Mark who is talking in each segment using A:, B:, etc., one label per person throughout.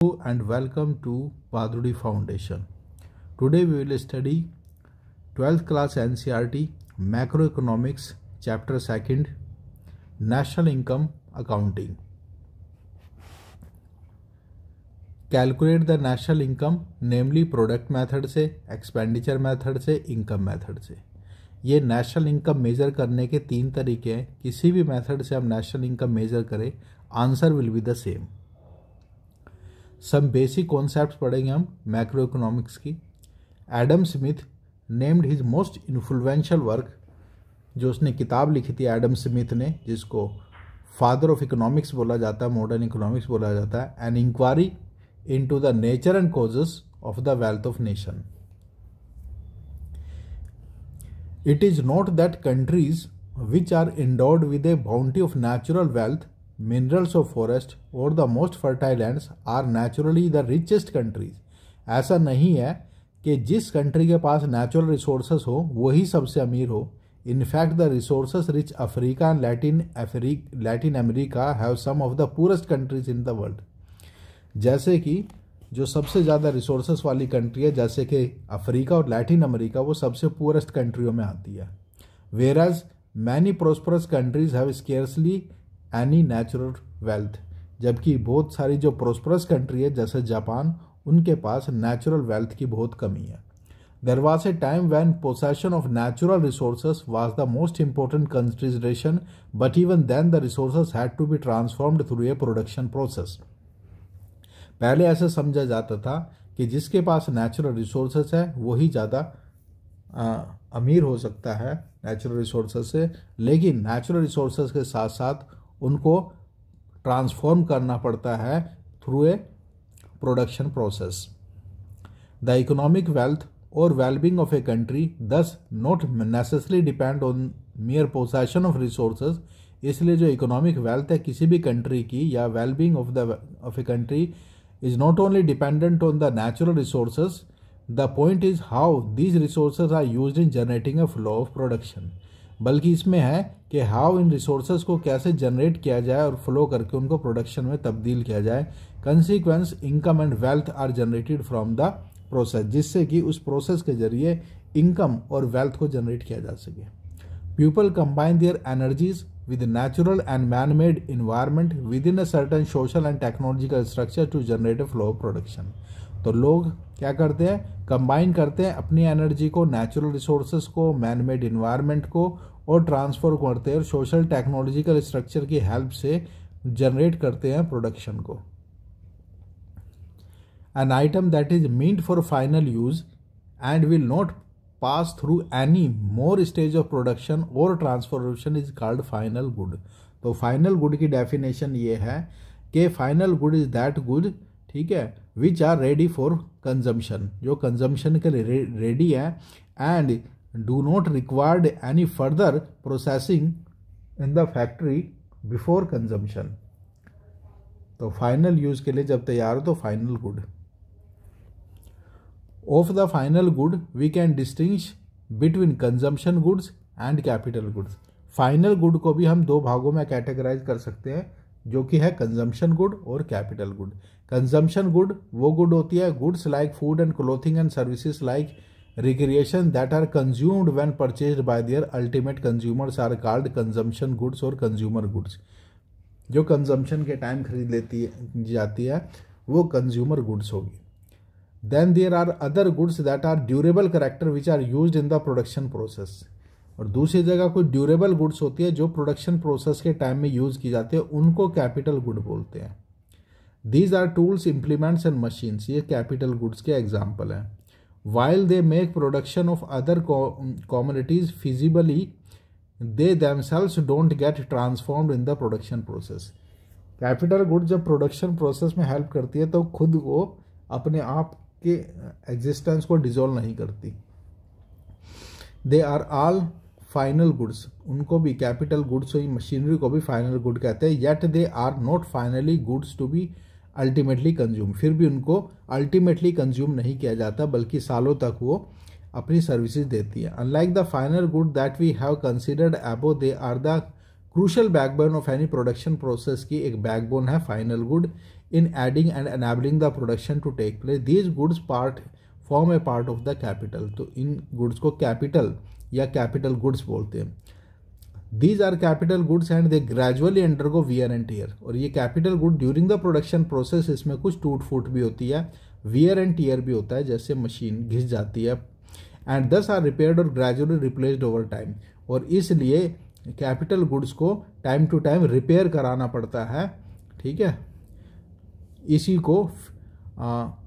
A: Hello and welcome to Padrudi Foundation. Today we will study 12th class NCERT Macroeconomics Chapter 2 National Income Accounting. Calculate the national income namely product method से, expenditure method से, income method से. ये national income major करने के तीन तरीके हैं. किसी भी मेथड से हम नेशनल इनकम मेजर करें, answer will be the same. Some basic concepts पढ़ेंगे हम मैक्रो इकोनॉमिक्स की. Adam Smith named his most influential work, जो उसने किताब लिखी थी एडम स्मिथ ने, जिसको फादर ऑफ इकोनॉमिक्स बोला जाता है, मॉडर्न इकोनॉमिक्स बोला जाता है, an inquiry into the nature and causes of the wealth of nation. It is not that countries which are endowed with a bounty of natural wealth, minerals of forest or the most fertile lands are naturally the richest countries. ऐसा नहीं है कि जिस country के पास natural resources हो वही सबसे अमीर हो. In fact the resources rich Africa and Latin America have some of the poorest countries in the world. जैसे कि जो सबसे ज़्यादा रिसोर्सेस वाली कंट्री है, जैसे कि अफ्रीका और लैटिन अमेरिका, वो सबसे पुअरेस्ट कंट्रियों में आती है. Whereas many prosperous countries have scarcely any natural wealth. जबकि बहुत सारी जो प्रोस्परस कंट्री है जैसे जापान, उनके पास नेचुरल वेल्थ की बहुत कमी है. There was a time when possession of natural resources was the most important consideration, but even then the resources had to be transformed through a production process. पहले ऐसा समझा जाता था कि जिसके पास नेचुरल रिसोर्सेस है वही ज़्यादा अमीर हो सकता है नेचुरल रिसोर्सेस से, लेकिन नेचुरल रिसोर्सेस के साथ साथ उनको ट्रांसफॉर्म करना पड़ता है through a production process. The economic wealth और वेलबींग ऑफ ए कंट्री दस not necessarily depend on मियर possession of resources. इसलिए जो इकोनॉमिक वेल्थ है किसी भी कंट्री की या wellbeing of a country is not only dependent on the natural resources, the point is how these resources are used in generating a flow of production. बल्कि इसमें है कि हाउ इन रिसोर्सेज को कैसे जनरेट किया जाए और फ्लो करके उनको प्रोडक्शन में तब्दील किया जाए. Consequence income and wealth are generated from the process, जिससे कि उस प्रोसेस के जरिए इनकम और वेल्थ को जनरेट किया जा सके. People combine their energies with natural and man-made environment within a certain social and technological structure to generate a flow of production. तो लोग क्या करते हैं, कंबाइन करते हैं अपनी एनर्जी को, नेचुरल रिसोर्सेज को, मैन मेड इन्वायरमेंट को, और ट्रांसफर करते हैं और सोशल टेक्नोलॉजिकल स्ट्रक्चर की हेल्प से जनरेट करते हैं प्रोडक्शन को. An item that is meant for final use and will not pass through any more stage of production or transformation is called final good. तो final good की definition ये है कि final good is that good, ठीक है, which are ready for consumption, जो consumption के लिए रेडी है, and do not required any further processing in the factory before consumption. तो फाइनल यूज के लिए जब तैयार हो तो final good. Of the final good, we can distinguish between consumption goods and capital goods. Final good को भी हम दो भागों में कैटेगराइज कर सकते हैं, जो कि है कंजम्पशन गुड और कैपिटल गुड. कंजम्पशन गुड वो गुड होती है goods like food and clothing and services like recreation that are consumed when purchased by their ultimate consumers are called consumption goods और कंज्यूमर गुड्स. जो consumption के time खरीद जाती है वो कंज्यूमर गुड्स होगी. Then there are other goods that are durable character which are used in the production process. और दूसरी जगह कोई ड्यूरेबल गुड्स होती है जो प्रोडक्शन प्रोसेस के टाइम में यूज की जाती है, उनको कैपिटल गुड बोलते हैं. These are tools, implements and machines. ये कैपिटल गुड्स के एग्जाम्पल हैं. While they make production of other commodities feasibly, they themselves don't get transformed in the production process. Capital good जब प्रोडक्शन प्रोसेस में help करती है तो खुद को अपने आप के एग्जिस्टेंस को डिजोल्व नहीं करती. They are all final goods. उनको भी कैपिटल गुड्स हुई, मशीनरी को भी फाइनल गुड कहते हैं. Yet they are not finally goods to be ultimately consume. फिर भी उनको अल्टीमेटली कंज्यूम नहीं किया जाता, बल्कि सालों तक वो अपनी सर्विसेज देती है. Unlike the final good that we have considered above, they are the crucial backbone of any production process की एक बैकबोन है final good. in adding and enabling the production to take place. These goods form a part of the capital. तो इन goods को capital या capital goods बोलते हैं. These are capital goods and they gradually undergo wear and tear. और ये capital good during the production process इसमें कुछ टूट फूट भी होती है, wear and tear भी होता है, जैसे मशीन घिस जाती है, and thus are repaired और gradually replaced over time. और इसलिए कैपिटल गुड्स को टाइम टू टाइम रिपेयर कराना पड़ता है. ठीक है, इसी को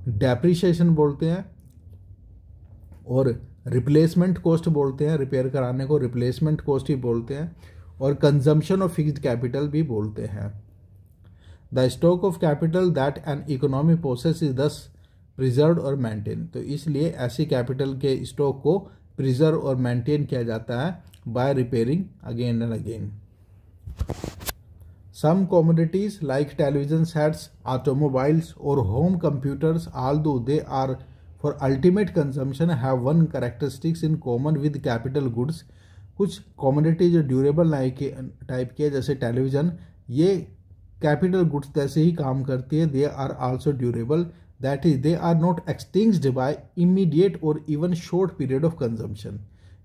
A: डेप्रिसिएशन बोलते हैं और रिप्लेसमेंट कॉस्ट बोलते हैं. रिपेयर कराने को रिप्लेसमेंट कॉस्ट ही बोलते हैं और कंजम्पशन ऑफ फिक्स्ड कैपिटल भी बोलते हैं. The stock of capital that an economy possess is thus preserve और मेंटेन. तो इसलिए ऐसी कैपिटल के स्टॉक को प्रिजर्व और मेंटेन किया जाता है by repairing again and again. Some commodities like television sets, automobiles or home computers, although they are for ultimate consumption, have one characteristics in common with capital goods. कुछ commodity जो durable type के जैसे television, ये capital goods जैसे ही काम करती है. They are also durable, that is they are not extinguished by immediate or even short period of consumption.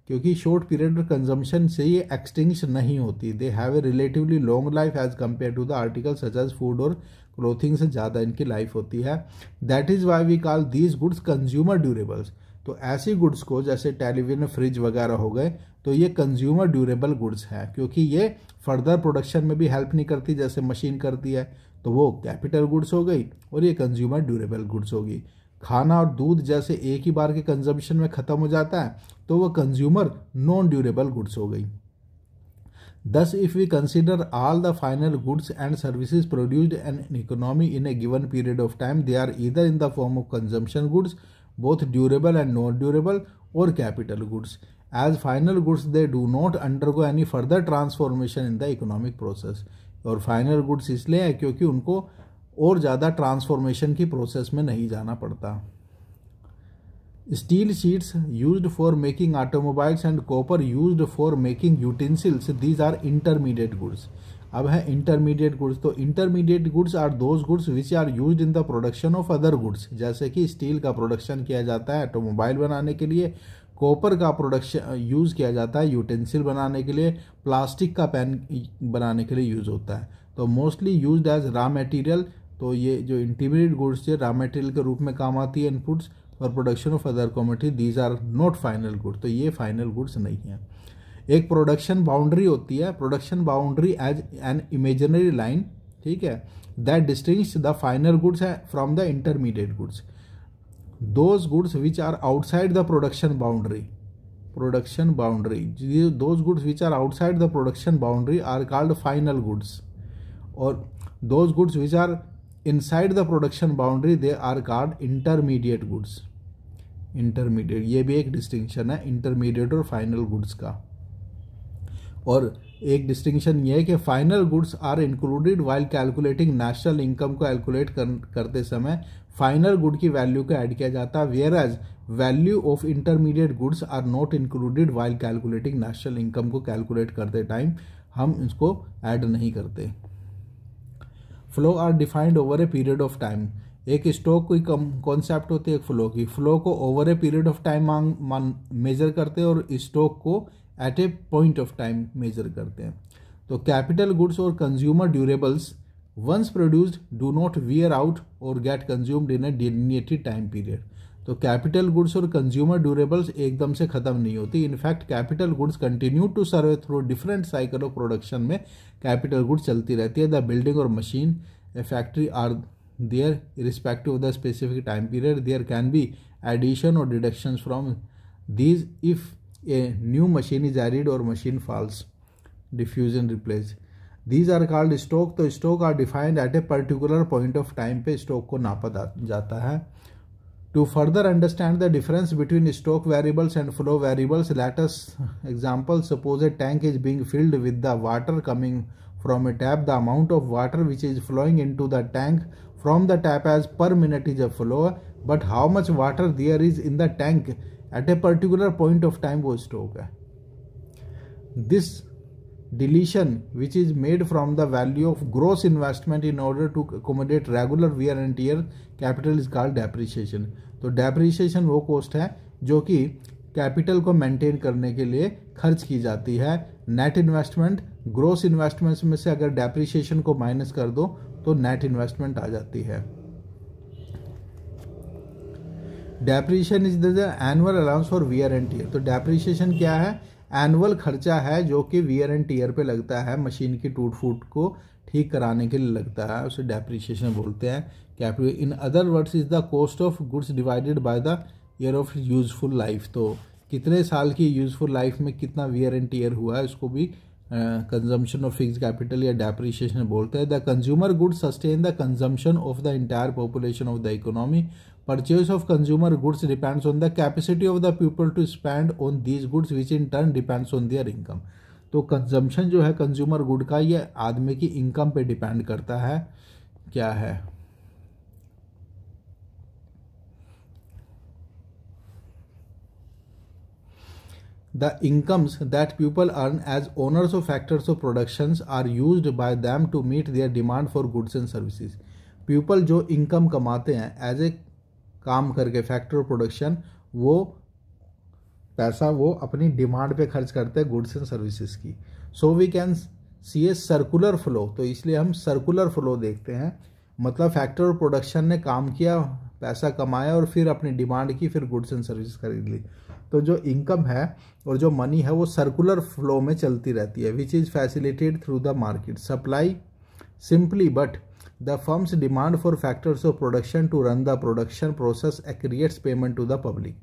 A: क्योंकि शॉर्ट पीरियड ऑफ कंजम्पशन से ये एक्सटिंग्श नहीं होती. They have a relatively long life as compare to the article such as food और clothing से ज़्यादा इनकी life होती है. That is why we call these goods consumer durables. तो ऐसी गुड्स को जैसे टेलीविजन, फ्रिज वगैरह हो गए, तो ये कंज्यूमर ड्यूरेबल गुड्स हैं, क्योंकि ये फर्दर प्रोडक्शन में भी हेल्प नहीं करती जैसे मशीन करती है. तो वो कैपिटल गुड्स हो गई और ये कंज्यूमर ड्यूरेबल गुड्स होगी. खाना और दूध जैसे एक ही बार के कंजम्पशन में ख़त्म हो जाता है, तो वो कंज्यूमर नॉन ड्यूरेबल गुड्स हो गई. Thus, if we consider all the final goods and services produced in an economy in a given period of time, they are either in the form of consumption goods, both durable and non-durable, or capital goods. As final goods, they do not undergo any further transformation in the economic process. और final goods इसलिए है क्योंकि उनको और ज़्यादा transformation की process में नहीं जाना पड़ता. Steel sheets used for making automobiles and copper used for making utensils, these are intermediate goods. अब है इंटरमीडिएट गुड्स. तो intermediate goods are those goods which are used in the production of other goods. जैसे कि steel का production किया जाता है automobile बनाने के लिए, कॉपर का प्रोडक्शन यूज़ किया जाता है यूटेंसिल बनाने के लिए, प्लास्टिक का पेन बनाने के लिए यूज़ होता है. तो mostly used as raw material. तो ये जो इंटरमीडिएट गुड्स है रॉ मटेरियल के रूप में काम आती है inputs for production of other commodity. These are not final good. तो ये फाइनल गुड्स नहीं है. एक प्रोडक्शन बाउंड्री होती है. Production boundary as an imaginary line, ठीक है, that distinguish the final goods from the intermediate goods. Those goods which are outside the production boundary, those goods which are outside the production boundary are called final goods. और those goods which are inside the production boundary they are called intermediate goods. Intermediate, ये भी एक distinction है intermediate और final goods का. और एक distinction ये है कि final goods are included while calculating national income को कैलकुलेट करते समय फाइनल गुड की वैल्यू को ऐड किया जाता है, whereas value of intermediate goods are not included while calculating national income को कैलकुलेट करते टाइम हम इसको ऐड नहीं करते. Flow are defined over a period of time. एक स्टॉक कोई कॉन्सेप्ट होती है एक फ्लो की. फ्लो को over a period of time measure करते हैं और स्टॉक को at a point of time measure करते हैं. तो कैपिटल गुड्स और consumer durables once produced do not wear out और get consumed in a delimited time period. तो कैपिटल गुड्स और कंज्यूमर ड्यूरेबल्स एकदम से खत्म नहीं होती. In fact capital goods continue to serve through different cycle of production में कैपिटल गुड्स चलती रहती है. द बिल्डिंग और machine a factory are there irrespective of the specific time period. There can be addition और deductions from these if a new machine is added और machine falls, diffusion replace. These are called stock. तो stock are defined at a particular point of time पे stock को नापा जाता है. To further understand the difference between stock variables and flow variables, let us example suppose a tank is being filled with the water coming from a tap. The amount of water which is flowing into the tank from the tap as per minute is a flow, but how much water there is in the tank at a particular point of time वो stock है. Deletion which is made from the value of gross investment in order to accommodate regular wear and tear capital is called depreciation. तो depreciation वो cost है जो कि capital को maintain करने के लिए खर्च की जाती है। नेट इन्वेस्टमेंट, ग्रोस इन्वेस्टमेंट्स में से अगर डेप्रिसिएशन को माइनस कर दो तो नेट इन्वेस्टमेंट आ जाती है। Depreciation is the annual allowance for wear and tier. तो डेप्रिसिएशन क्या है? एनुअल खर्चा है जो कि वियर एंड टियर पे लगता है, मशीन की टूट फूट को ठीक कराने के लिए लगता है, उसे डेप्रिसिएशन बोलते हैं। Capital in other words is the cost of goods divided by the year of useful life. तो कितने साल की यूजफुल लाइफ में कितना वियर एंड टियर हुआ है, इसको भी कंजम्पशन ऑफ फिक्स्ड कैपिटल या डेप्रिसिएशन बोलते हैं। The consumer goods sustain the consumption of the entire population of the economy. Purchase of consumer goods depends on the capacity of the people to spend on these goods which in turn depends on their income। तो consumption जो है consumer good का, ये आदमी की income पे depend करता है। क्या है? The incomes that people earn as owners of factors of productions are used by them to meet their demand for goods and services। People जो इनकम कमाते हैं एज ए काम करके फैक्टर ऑफ प्रोडक्शन, वो पैसा वो अपनी डिमांड पे खर्च करते हैं गुड्स एंड सर्विसेज की। So we can see a circular flow. तो इसलिए हम सर्कुलर फ्लो देखते हैं, मतलब फैक्टर ऑफ प्रोडक्शन ने काम किया, पैसा कमाया और फिर अपनी डिमांड की, फिर गुड्स एंड सर्विसेज खरीद ली। तो जो इनकम है और जो मनी है वो सर्कुलर फ्लो में चलती रहती है, which is facilitated through the market supply simply but the firm's demand for factors of production to run the production process creates payment to the public।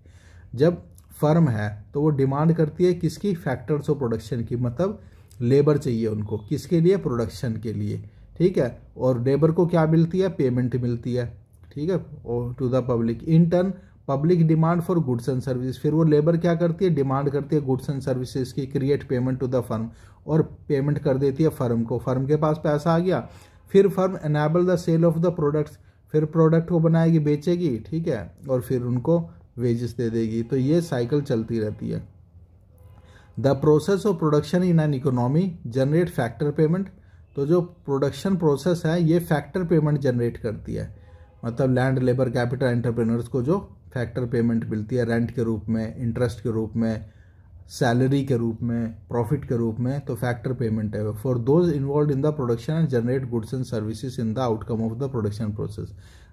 A: जब फर्म है तो वो डिमांड करती है किसकी? फैक्टर्स ऑफ प्रोडक्शन की, मतलब labour चाहिए उनको, किसके लिए? प्रोडक्शन के लिए, ठीक है। और लेबर को क्या मिलती है? पेमेंट मिलती है, ठीक है, और to the public. In turn public demand for goods and service, फिर वो लेबर क्या करती है? डिमांड करती है गुड्स एंड सर्विसेज की, create payment to the firm, और पेमेंट कर देती है फर्म को। फर्म के पास पैसा आ गया, फिर firm enable the sale of the products, फिर प्रोडक्ट को बनाएगी, बेचेगी, ठीक है, और फिर उनको वेजेस दे देगी। तो ये साइकिल चलती रहती है। The process of production in an economy generate factor payment. तो जो प्रोडक्शन प्रोसेस है ये फैक्टर पेमेंट जनरेट करती है, मतलब लैंड, लेबर, कैपिटल, एंटरप्रेन्योर्स को जो फैक्टर पेमेंट मिलती है रेंट के रूप में, इंटरेस्ट के रूप में, सैलरी के रूप में, प्रॉफिट के रूप में, तो फैक्टर पेमेंट है for those involve in the production and generate goods and services in the outcome of the production process.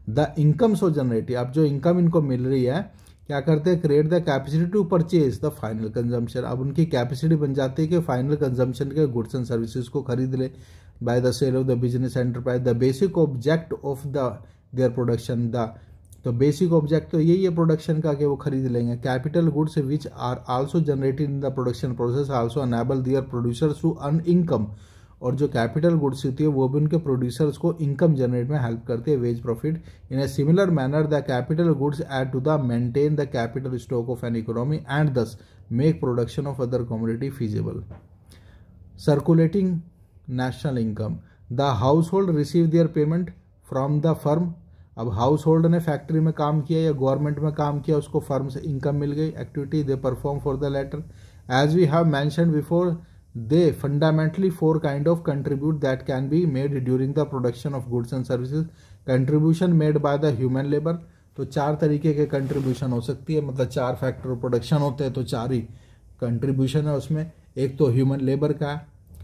A: The income so generate, अब जो इनकम इनको मिल रही है क्या करते हैं? Create the capacity to purchase the final consumption. अब उनकी कैपेसिटी बन जाती है कि फाइनल कंजम्पशन के गुड्स एंड सर्विसेज को खरीद ले by the sale of the business enterprise. The basic object of the their production, the तो बेसिक ऑब्जेक्ट तो यही है प्रोडक्शन का कि वो खरीद लेंगे। Capital goods which are also generated in the production process also enable their producers to earn income. और जो कैपिटल गुड्स होती है वो भी उनके प्रोड्यूसर्स को इनकम जनरेट में हेल्प करती है, wage profit. In a similar manner the capital goods add to the maintain the capital stock of an economy and thus make production of other commodity feasible. Circulating national income, the household receive their payment from the firm. अब household ने factory में काम किया या government में काम किया, उसको फर्म से इनकम मिल गई, activity they perform for the latter. As we have mentioned before, they fundamentally four kind of contribute that can be made during the production of goods and services. Contribution made by the human labour, तो चार तरीके के contribution हो सकती है, मतलब चार factor of production होते हैं तो चार ही कंट्रीब्यूशन है उसमें। एक तो ह्यूमन लेबर का,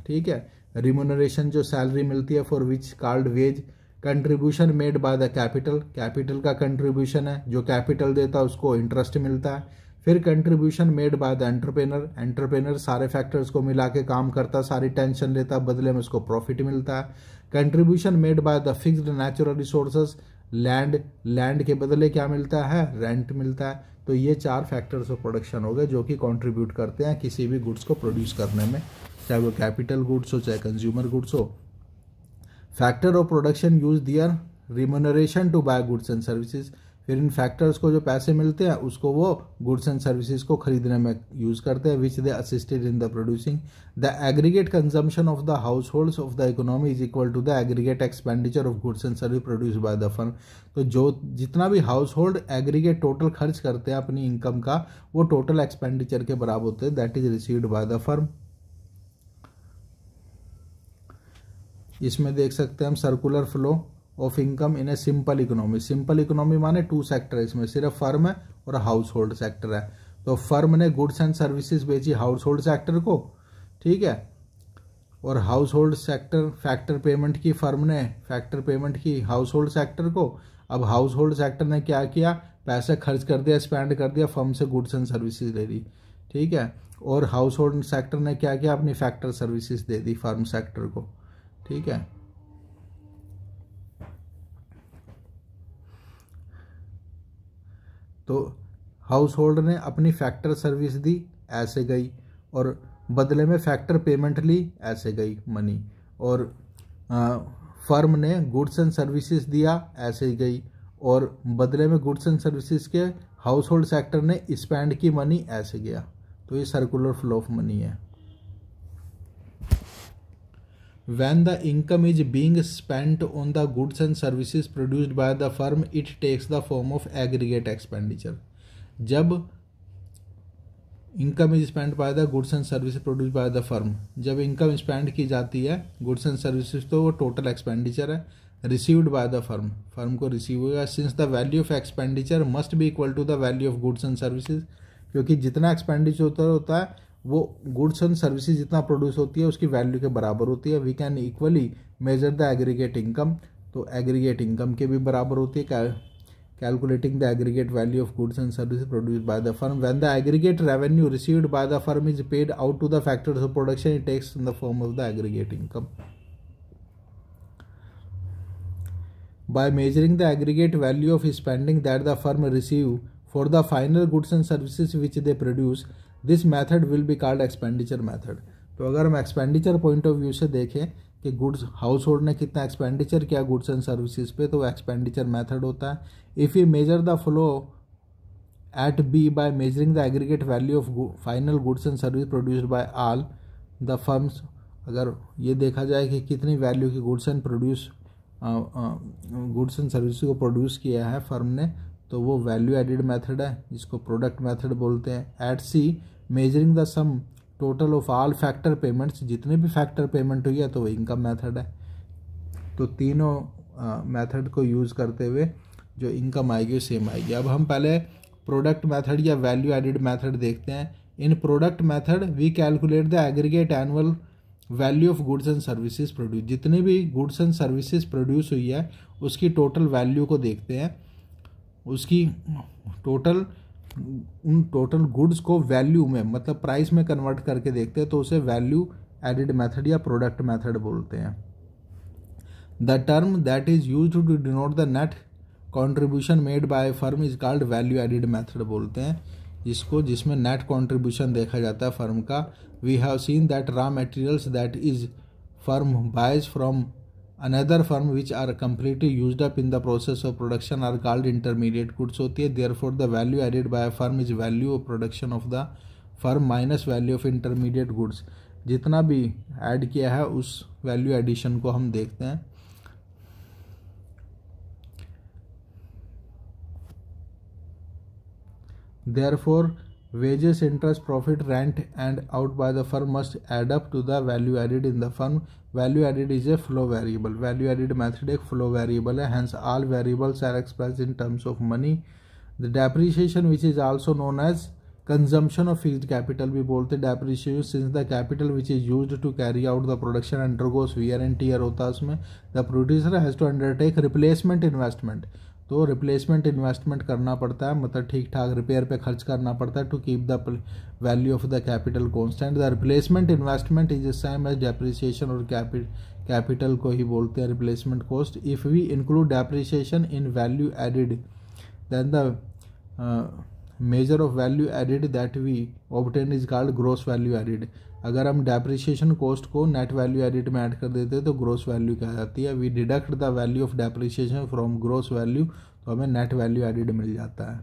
A: ठीक है, रिम्यूनरेशन जो सैलरी मिलती है for which called wage. Contribution made by the capital, capital का कंट्रीब्यूशन है, जो कैपिटल देता है उसको इंटरेस्ट मिलता है। फिर contribution made by the entrepreneur, entrepreneur सारे फैक्टर्स को मिला के काम करता है, सारी टेंशन लेता है, बदले में उसको प्रॉफिट मिलता है। Contribution made by the fixed natural resources, land, land के बदले क्या मिलता है? रेंट मिलता है। तो ये चार फैक्टर्स ऑफ प्रोडक्शन हो गए जो कि कंट्रीब्यूट करते हैं किसी भी गुड्स को प्रोड्यूस करने में, चाहे वो कैपिटल गुड्स हो चाहे कंज्यूमर गुड्स हो। Factor of production use their remuneration to buy goods and services, फिर इन फैक्टर्स को जो पैसे मिलते हैं उसको वो गुड्स एंड सर्विसेज को खरीदने में यूज करते हैं, which they assisted in the producing. The aggregate consumption of the households of the economy is equal to the aggregate expenditure of goods and service produce by the firm. तो जो जितना भी house hold aggregate total खर्च करते हैं अपनी income का, वो टोटल एक्सपेंडिचर के बराबर होते हैं that is received by the firm. इसमें देख सकते हैं हम circular flow of income in a simple economy. Simple economy माने टू सेक्टर है, इसमें सिर्फ फर्म है और हाउस होल्ड सेक्टर है। तो फर्म ने गुड्स एंड सर्विसेज बेची हाउस होल्ड सेक्टर को, ठीक है, और house hold sector factor payment की फर्म ने, फैक्टर पेमेंट की हाउस होल्ड सेक्टर को। अब हाउस होल्ड सेक्टर ने क्या किया, पैसे खर्च कर दिया, स्पेंड कर दिया, फर्म से गुड्स एंड सर्विसेज ले ली, ठीक है, और हाउस होल्ड सेक्टर ने क्या किया, अपनी फैक्टर सर्विसेज दे दी फर्म सेक्टर को, ठीक है। तो हाउस होल्ड ने अपनी फैक्टर सर्विस दी, ऐसे गई, और बदले में फैक्टर पेमेंट ली, ऐसे गई मनी, और फर्म ने गुड्स एंड सर्विसेज दिया, ऐसे ही गई, और बदले में गुड्स एंड सर्विसेज के हाउस होल्ड सेक्टर ने स्पेंड की मनी, ऐसे गया। तो ये सर्कुलर फ्लो ऑफ मनी है। When the income is being spent on the goods and services produced by the firm, it takes the form of aggregate expenditure. जब income is spend by the goods and service produce by the firm, जब income spend की जाती है goods and services तो वो total expenditure है, received by the firm, firm को receive होगा। Since the value of expenditure must be equal to the value of goods and services, क्योंकि जितना एक्सपेंडिचर होता है वो गुड्स एंड सर्विसेज जितना प्रोड्यूस होती है उसकी वैल्यू के बराबर होती है। We can equally measure the aggregate income, तो एग्रीगेट इनकम के भी बराबर होती है। Calculating the aggregate value of goods and services produced by the firm, when the aggregate revenue received by the firm is paid out to the factors of production, it takes in the form of the aggregate income. By measuring the aggregate value of spending that the firm receive for the final goods and services which they produce, this method will be called expenditure method. तो अगर हम expenditure point of view से देखें कि goods house hold ने कितना expenditure किया goods and services पे, तो एक्सपेंडिचर मेथड होता है। If you measure the flow at B by measuring the aggregate value of final goods and service produced by all the firms, अगर ये देखा जाए कि कितनी वैल्यू की गुड्स एंड सर्विस को प्रोड्यूस किया है फर्म ने, तो वो वैल्यू एडिड मेथड है जिसको प्रोडक्ट मेथड बोलते हैं। At C measuring the sum total of all factor payments, जितने भी फैक्टर पेमेंट हुई है तो वो इनकम मेथड है। तो तीनों मेथड को यूज़ करते हुए जो इनकम आएगी वो सेम आएगी। अब हम पहले प्रोडक्ट मेथड या वैल्यू एडिड मेथड देखते हैं। In product method we calculate the aggregate annual value of goods and services produce, जितने भी गुड्स एंड सर्विसेज प्रोड्यूस हुई है उसकी टोटल वैल्यू को देखते हैं, उसकी उन टोटल गुड्स को वैल्यू में मतलब प्राइस में कन्वर्ट करके देखते हैं, तो उसे वैल्यू एडिड मेथड या प्रोडक्ट मेथड बोलते हैं। The term that is used to denote the net contribution made by firm is called value added method बोलते हैं, जिसमें नेट कॉन्ट्रीब्यूशन देखा जाता है फर्म का। We have seen that raw materials that is firm buys from another firm which are completely used up in the process of production are called intermediate goods होती है। Therefore the value added by firm is value of production of the firm minus value of intermediate goods. जितना भी add किया है उस value addition को हम देखते हैं। Therefore, wages, interest, profit, rent and out by the firm must add up to the value added in the firm. Value added is a flow variable. Value added method एक flow variable है. Hence, all variables are expressed in terms of money. The depreciation, which is also known as consumption of fixed capital, भी बोलते हैं depreciation, since the capital which is used to carry out the production undergoes wear and tear होता है उसमें. The producer has to undertake replacement investment. तो replacement investment करना पड़ता है, मतलब ठीक ठाक रिपेयर पे खर्च करना पड़ता है to keep the value of the capital constant. The replacement investment is same as depreciation, और कैपिटल को ही बोलते हैं replacement cost. If we include depreciation in value added then the measure of value added that we obtain is called gross value added. अगर हम depreciation cost को net value added में add कर देते हैं तो ग्रॉस वैल्यू कहा जाती है। We deduct the value of depreciation from gross value, तो हमें नेट वैल्यू एडिड मिल जाता है।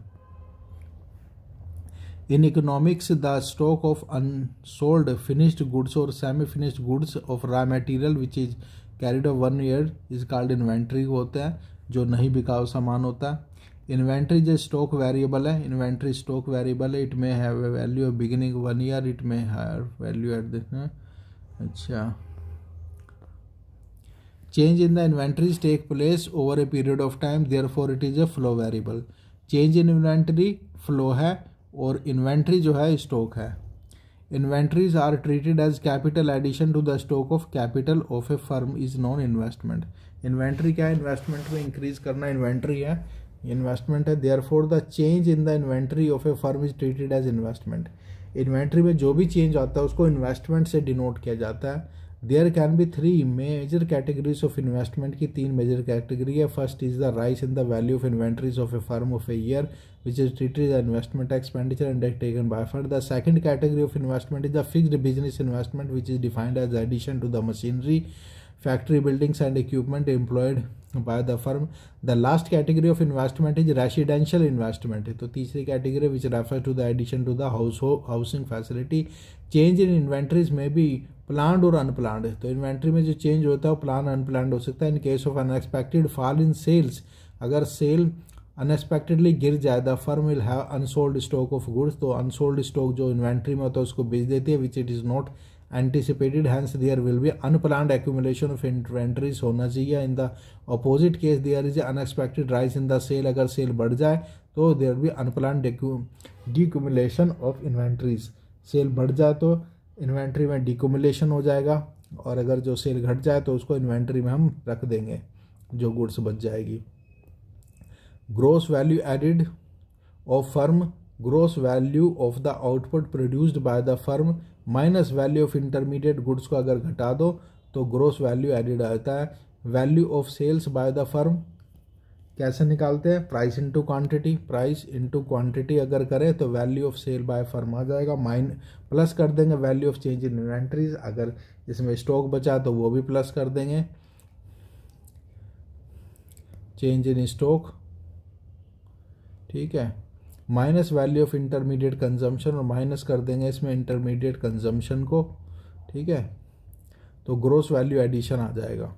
A: In economics the stock of unsold finished goods और semi finished goods of raw material which is carried of 1 year is called inventory होता है, जो नहीं बिकाऊ सामान होता है। इन्वेंट्री जो स्टॉक वेरिएबल है, इन्वेंट्री स्टॉक वेरिएबल है, it may have a value of beginning 1 year, it may have value at the अच्छा change in the inventories take place over a period of time, therefore it is a flow variable. Change in inventory flow है और inventory जो है stock है। Inventories are treated as capital addition to the stock of capital of a firm is non investment. Inventory क्या है? Investment में increase करना inventory है, इन्वेस्टमेंट है। Therefore the change in the inventory of a firm is treated as investment. Inventory में जो भी change आता है उसको इन्वेस्टमेंट से डिनोट किया जाता है। There can be 3 major categories of investment की 3 मेजर कैटेगरी है। First is the rise in the value of inventories of a firm of a year which is treated as investment expenditure undertaken by firm. The second category of investment is the fixed business investment, which is defined as addition to the machinery, factory buildings and equipment employed by the firm. The last category of investment is residential investment. तो तीसरी category which refers to the addition to the housing facility. Change in inventories may be planned or unplanned. तो inventory में जो change होता है वो plan unplanned हो सकता है। In case of unexpected fall in sales, अगर सेल अनएक्सपेक्टेडली गिर जाए, the firm will have unsold stock of goods. तो अनसोल्ड स्टॉक जो इन्वेंट्री में होता है उसको बेच देती है, which it is not anticipated, hence there will be unplanned accumulation of inventories होना चाहिए। In the opposite case there is unexpected rise in the sale, अगर सेल बढ़ जाए तो there be unplanned decumulation of inventories. Cell बढ़ जाए तो inventory में डिक्यूमुलेशन हो जाएगा, और अगर जो सेल घट जाए तो उसको इन्वेंट्री में हम रख देंगे, जो गुड्स बच जाएगी। Gross value added of firm, gross value of the output produced by the firm minus value of intermediate goods को अगर घटा दो तो ग्रोस वैल्यू एडिड आता है। Value of sales by the firm कैसे निकालते हैं? Price into quantity, price into quantity अगर करें तो value of sale by firm आ जाएगा, प्लस कर देंगे value of change in inventories, अगर इसमें स्टॉक बचा तो वो भी प्लस कर देंगे, चेंज इन स्टॉक, ठीक है, minus value of intermediate consumption, और माइनस कर देंगे इसमें इंटरमीडिएट कंजम्पशन को, ठीक है, तो ग्रोस वैल्यू एडिशन आ जाएगा।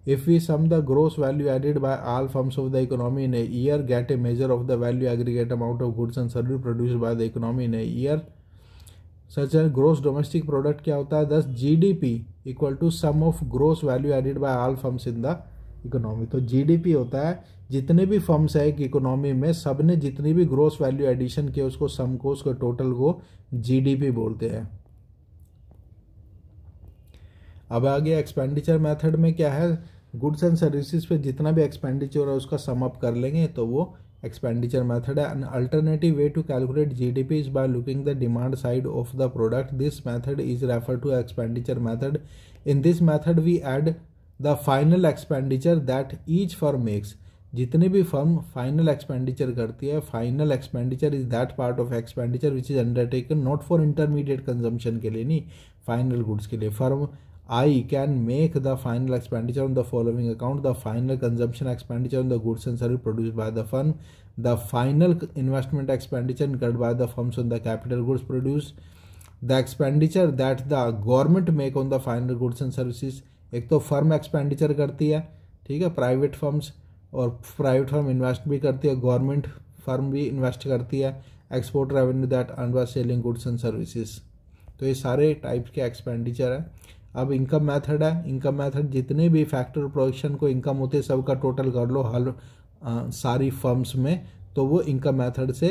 A: If we sum the gross value added by all firms of the economy in a year, get a measure of the value aggregate amount of goods and service produced by the economy in a year. Such as gross domestic product क्या होता है? Thus GDP equal to sum of gross value added by all firms in the economy. तो GDP होता है जितने भी firms है एक इकोनॉमी में, सब ने जितनी भी ग्रोस वैल्यू एडिशन किया उसको सम को, उसको टोटल को जीडीपी बोलते हैं। अब आगे एक्सपेंडिचर मेथड में क्या है? गुड्स एंड सर्विसेज पे जितना भी एक्सपेंडिचर है उसका सम अप कर लेंगे तो वो एक्सपेंडिचर मेथड है। An alternative way to calculate GDP is by looking the demand side of the product. This method is refer to expenditure method. In this method we add the final expenditure that each firm makes. जितनी भी firm final expenditure करती है, final expenditure is that part of expenditure which is undertaken not for intermediate consumption के लिए नहीं, final goods के लिए। Firm I can make the final expenditure on the following account: the final consumption expenditure on the goods and service produced by the firm, the final investment expenditure incurred by the firms on the capital goods produced, the expenditure that the government make on the final goods and services। एक तो firm expenditure करती है, ठीक है, private firms, और private firm invest भी करती है, गवर्नमेंट फर्म भी इन्वेस्ट करती है। Export revenue that earned by selling goods and services. तो ये सारे टाइप्स के एक्सपेंडिचर है। अब इनकम मेथड है। इनकम मेथड जितने भी फैक्टर प्रोडक्शन को इनकम होते हैं सबका टोटल कर लो हर सारी फर्म्स में, तो वो इनकम मेथड से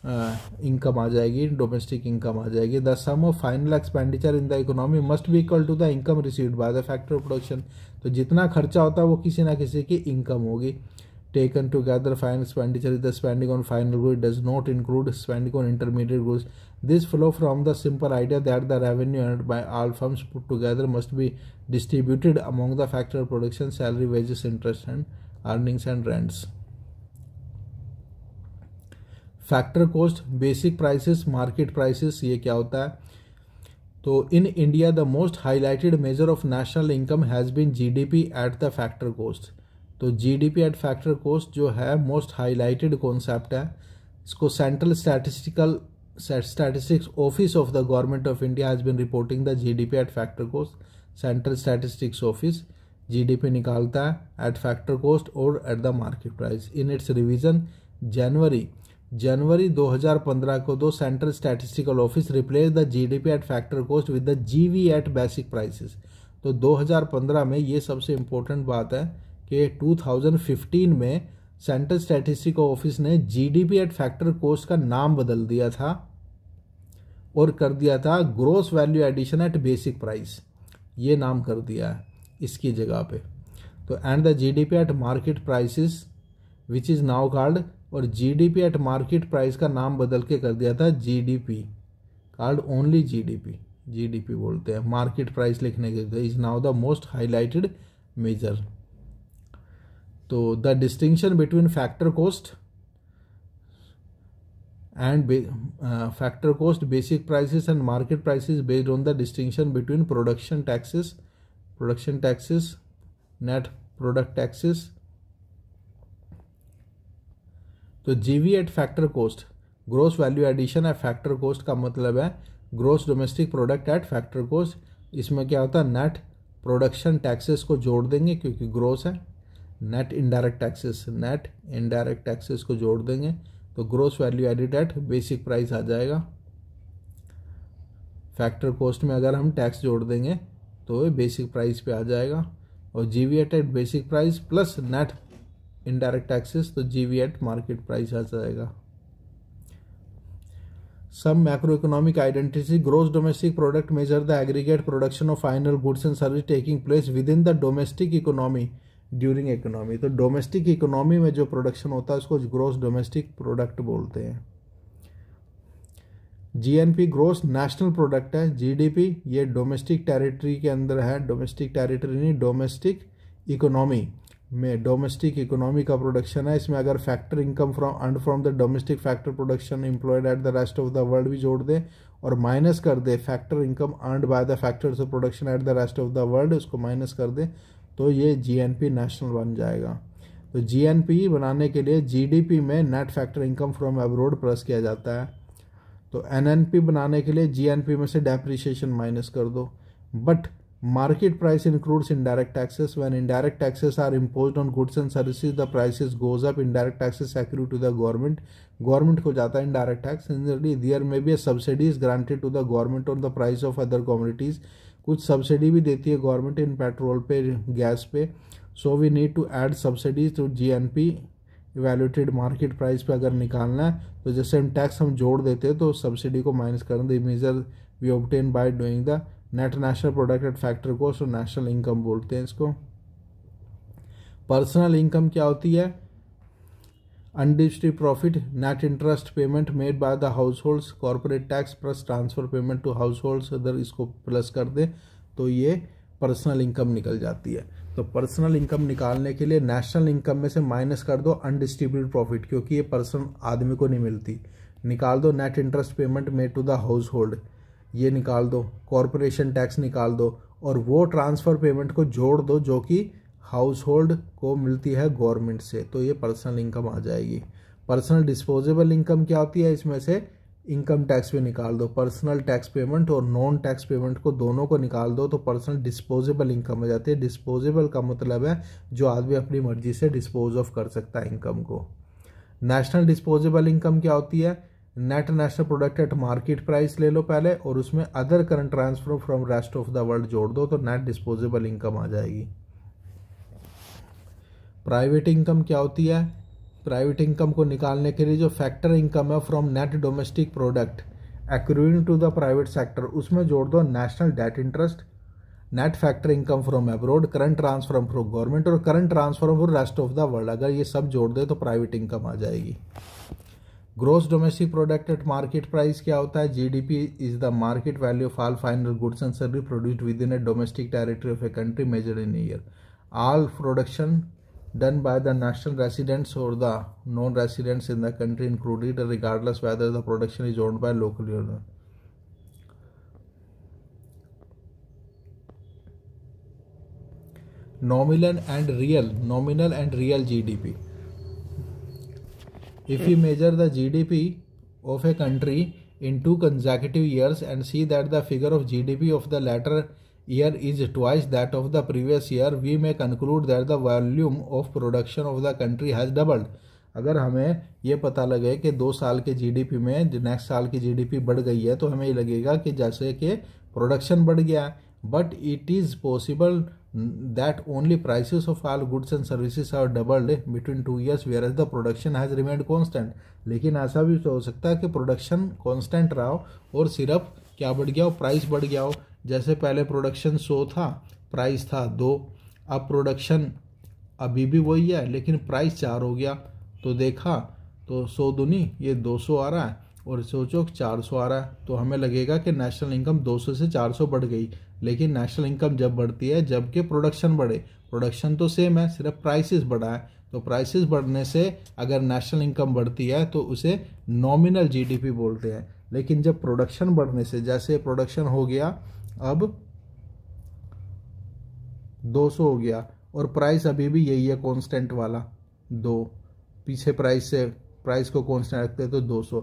A: इनकम आ जाएगी, डोमेस्टिक इनकम आ जाएगी। The sum of final expenditure in the economy must be equal to the income received by the factor production. तो जितना खर्चा होता है वो किसी ना किसी की इनकम होगी। Taken together, final expenditure is the spending on final goods, does not include spending on intermediate goods. This flow from the simple idea that the revenue earned by all firms put together must be distributed among the factor of production, salary, wages, interest and earnings and rents. Factor cost, basic prices, market prices, ये क्या होता है? तो in India the most highlighted measure of national income has been GDP at the factor cost। तो GDP at factor cost जो है most highlighted concept है। इसको central statistics office of the government of India has been reporting the GDP at factor cost. Central statistics office GDP निकालता है at factor cost और at the market price. In its revision January 2015 को दो central statistical office replace the GDP at factor cost with the GV at basic prices. तो 2015 में ये सबसे important बात है कि 2015 में सेंट्रल स्टैटिस्टिक ऑफिस ने जीडीपी एट फैक्टर कॉस्ट का नाम बदल दिया था और कर दिया था gross value addition at basic price, ये नाम कर दिया है इसकी जगह पे। तो and the GDP at market prices which is now called, और जीडीपी एट मार्केट प्राइस का नाम बदल के कर दिया था GDP, called only GDP, GDP बोलते हैं मार्केट प्राइस लिखने के लिए। Is now the most highlighted measure. तो the distinction between factor cost and factor cost, basic prices and market prices based on the distinction between production taxes, net product taxes। तो जीवी at factor cost, gross value addition at factor cost का मतलब है gross domestic product at factor cost. इसमें क्या होता है, net production taxes को जोड़ देंगे क्योंकि ग्रोस है, नेट इनडायरेक्ट टैक्सेस को जोड़ देंगे तो gross value added at basic price आ जाएगा। फैक्टर कॉस्ट में अगर हम टैक्स जोड़ देंगे तो ये बेसिक प्राइस पे आ जाएगा, और GV at basic price plus net indirect taxes तो जीवी एट मार्केट प्राइस आ जाएगा। Some macro economic identity, gross domestic product measure the aggregate production of final goods and service taking place within the domestic economy during economy. तो domestic economy में जो production होता है उसको gross domestic product बोलते हैं। GNP gross national product है, GDP ये डोमेस्टिक टेरिटरी के अंदर है, डोमेस्टिक टेरिटरी नहीं, डोमेस्टिक इकोनॉमी में डोमेस्टिक इकोनॉमी का प्रोडक्शन है। इसमें अगर factor income from the domestic factor production employed at the rest of the world भी जोड़ दे और माइनस कर दे factor income earned by the factors of production at the rest of the world, उसको माइनस कर दे तो ये जीएनपी नेशनल बन जाएगा। तो जीएनपी बनाने के लिए जीडीपी में net factor income from abroad plus किया जाता है। तो एनएनपी बनाने के लिए जीएनपी में से डेप्रिसिएशन माइनस कर दो। But market price includes indirect taxes, when indirect taxes are imposed on goods and services the prices goes up, indirect taxes accrue to the government को जाता है indirect tax. Similarly there may be subsidies granted to the government on the price of other commodities, कुछ subsidy भी देती है government in petrol पे, gas पे। So we need to add subsidies to GNP evaluated market price पे अगर निकालना है तो जैसे हम टैक्स हम जोड़ देते हैं तो सब्सिडी को माइनस कर दे। Measure we obtain by doing the net national product at factor cost, और नेशनल इनकम बोलते हैं इसको। पर्सनल इनकम क्या होती है, undistributed profit, net interest payment made by the households, corporate tax plus transfer payment to households, अगर इसको plus कर दे तो ये पर्सनल इनकम निकल जाती है। तो पर्सनल इनकम निकालने के लिए नेशनल इनकम में से माइनस कर दो अनडिस्ट्रीब्यूटेड प्रॉफिट, क्योंकि ये पर्सन आदमी को नहीं मिलती, निकाल दो net interest payment made to the household, ये निकाल दो, कॉर्पोरेशन टैक्स निकाल दो, और वो ट्रांसफर पेमेंट को जोड़ दो जो कि हाउस होल्ड को मिलती है गवर्नमेंट से, तो ये पर्सनल इनकम आ जाएगी। पर्सनल डिस्पोजेबल इनकम क्या होती है, इसमें से इनकम टैक्स भी निकाल दो, पर्सनल टैक्स पेमेंट और नॉन टैक्स पेमेंट को दोनों को निकाल दो तो पर्सनल डिस्पोजेबल इनकम आ जाती है। डिस्पोजेबल का मतलब है जो आदमी अपनी मर्जी से डिस्पोज ऑफ कर सकता है इनकम को। नेशनल डिस्पोजेबल इनकम क्या होती है, net national product at market price ले लो पहले और उसमें other current transfer from rest of the world जोड़ दो तो नेट डिस्पोजेबल इनकम आ जाएगी। प्राइवेट इनकम क्या होती है, प्राइवेट इनकम को निकालने के लिए जो फैक्टर इनकम है from net domestic product accruing to the private sector, उसमें जोड़ दो national debt interest, net factor income from abroad, current transfer from government और current transfer from rest of the world, अगर ये सब जोड़ दे तो प्राइवेट इनकम आ जाएगी। Gross domestic product at market price क्या होता है, GDP is the market value of all final goods and service produced within a domestic territory of a country measured in year, all production done by the national residents or the non-residents in the country included, regardless whether the production is owned by local owner. Nominal and real GDP. If we measure the GDP of a country in 2 consecutive years and see that the figure of GDP of the latter year is twice that of the previous year, we may conclude that the volume of production of the country has doubled. अगर हमें ये पता लगे कि 2 साल के GDP में next साल की जीडीपी बढ़ गई है तो हमें ये लगेगा कि जैसे कि प्रोडक्शन बढ़ गया है। but it is possible that only prices of all goods and services have doubled between 2 years whereas the production has remained constant. लेकिन ऐसा भी तो हो सकता है कि प्रोडक्शन कांस्टेंट रहा हो और सिर्फ क्या बढ़ गया हो, प्राइस बढ़ गया हो। जैसे पहले प्रोडक्शन 100 था, प्राइस था 2, अब प्रोडक्शन अभी भी वही है लेकिन प्राइस 4 हो गया। तो देखा तो 100 दूनी ये 200 आ रहा है और सोचो 400 आ रहा है, तो हमें लगेगा कि नेशनल इनकम 200 से 400 बढ़ गई। लेकिन नेशनल इनकम जब बढ़ती है जबकि प्रोडक्शन बढ़े, प्रोडक्शन तो सेम है, सिर्फ प्राइसेस बढ़ा है। तो प्राइसेस बढ़ने से अगर नेशनल इनकम बढ़ती है तो उसे नॉमिनल जीडीपी बोलते हैं। लेकिन जब प्रोडक्शन बढ़ने से, जैसे प्रोडक्शन हो गया अब 200 हो गया और प्राइस अभी भी यही है कांस्टेंट वाला 2, पीछे प्राइस को कांस्टेंट रखते हैं तो 200,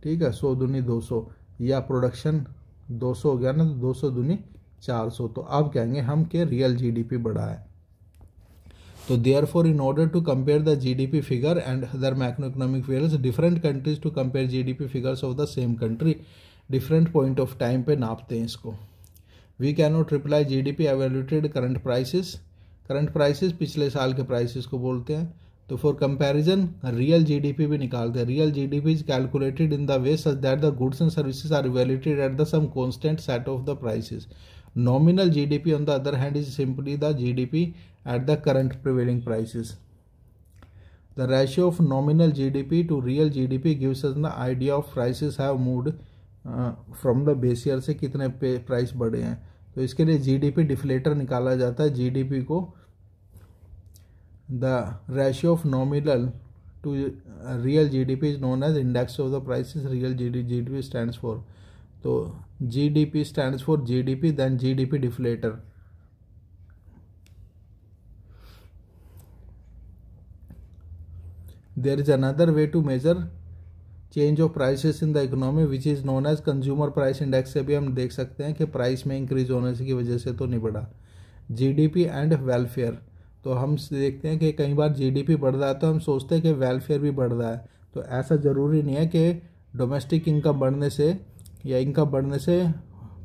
A: ठीक है, 100 दूनी 200, या प्रोडक्शन 200 हो गया ना, तो 200 दूनी 400। तो अब कहेंगे हम कि रियल जीडीपी बढ़ा है। तो therefore in order to compare the GDP figure and other macroeconomic figures, different countries to compare GDP figures of the same country, different point of time पे नापते हैं इसको। We can not reply GDP evaluated current prices, current prices पिछले साल के prices को बोलते हैं। तो फॉर कंपैरिजन रियल जीडीपी भी निकालते हैं। Real GDP is calculated in the way such that the goods and services are evaluated at the sum constant set of the prices. Nominal GDP on the other hand is simply the GDP at the current prevailing prices. The ratio of nominal GDP to real GDP gives us the idea of prices have moved from the base year से कितने price बढ़े हैं। तो इसके लिए GDP deflator निकाला जाता है। GDP को the ratio of nominal to real GDP is known as index of the prices real GDP stands for। तो GDP stands for GDP then GDP deflator। There is another way to measure change of prices in the economy which is known as consumer price index। से भी हम देख सकते हैं कि price में increase होने की वजह से तो नहीं बढ़ा। GDP एंड वेलफेयर, तो हम देखते हैं कि कई बार GDP बढ़ रहा है तो हम सोचते हैं कि वेलफेयर भी बढ़ रहा है। तो ऐसा ज़रूरी नहीं है कि डोमेस्टिक इनकम बढ़ने से या इनकम बढ़ने से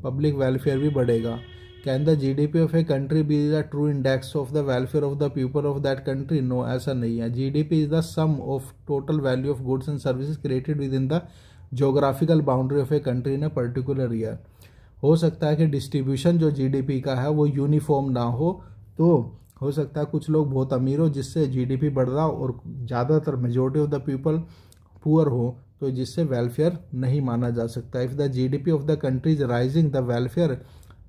A: पब्लिक वेलफेयर भी बढ़ेगा। Can the GDP of a country be the true index of the welfare of the people of that country? No, ऐसा नहीं है। GDP is the sum of total value of goods and services created within the geographical boundary of a country in a particular year. हो सकता है कि distribution जो GDP का है वो यूनिफॉर्म ना हो, तो हो सकता है कुछ लोग बहुत अमीर हो जिससे जीडीपी बढ़ रहा हो और ज़्यादातर majority of the people poor हो, तो जिससे वेलफेयर नहीं माना जा सकता। If the GDP of the country is rising the welfare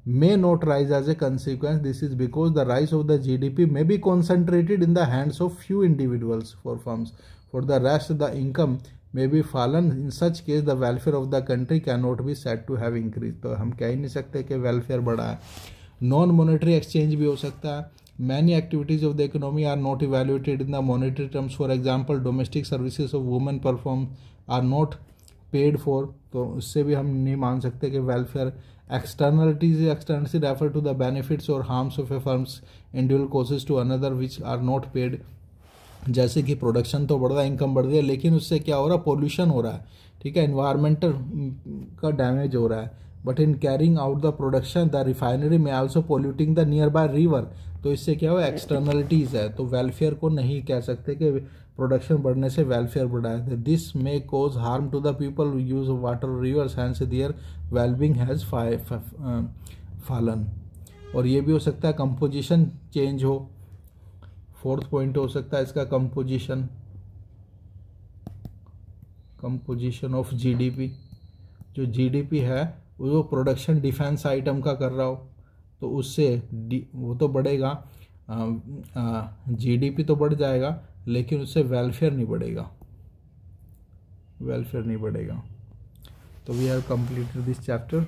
A: may not rise as a consequence. This is because the rise of the GDP may be concentrated in the hands of few individuals for firms. For the rest, the income may be fallen. In such case, the welfare of the country cannot be said to have increased. तो हम कह ही नहीं सकते कि welfare बढ़ा है। Non monetary exchange भी हो सकता है। Many activities of the economy are not evaluated in the monetary terms. For example, domestic services of women perform are not paid for. तो उससे भी हम नहीं मान सकते कि welfare. Externalities refer to the benefits or harms of a firm's individual causes to another which are not paid। जैसे कि प्रोडक्शन तो बढ़ रहा है, इनकम बढ़ रही है, लेकिन उससे क्या हो रहा है, पोल्यूशन हो रहा है, ठीक है, एनवायरमेंटल का डैमेज हो रहा है। But in carrying out the production the refinery में also polluting the nearby river. तो इससे क्या हुआ, एक्सटर्नलिटीज़ है। तो वेलफेयर को नहीं कह सकते कि प्रोडक्शन बढ़ने से वेलफेयर बढ़ा है। This may cause harm to the people use water rivers hence their wellbeing has fallen. और ये भी हो सकता है कंपोजिशन चेंज हो। फोर्थ पॉइंट हो सकता है इसका कंपोजिशन ऑफ जीडीपी। जो जीडीपी है वो प्रोडक्शन डिफेंस आइटम का कर रहा हो तो उससे वो तो बढ़ेगा, जीडीपी तो बढ़ जाएगा, लेकिन उससे वेलफेयर नहीं बढ़ेगा। तो we have completed this chapter.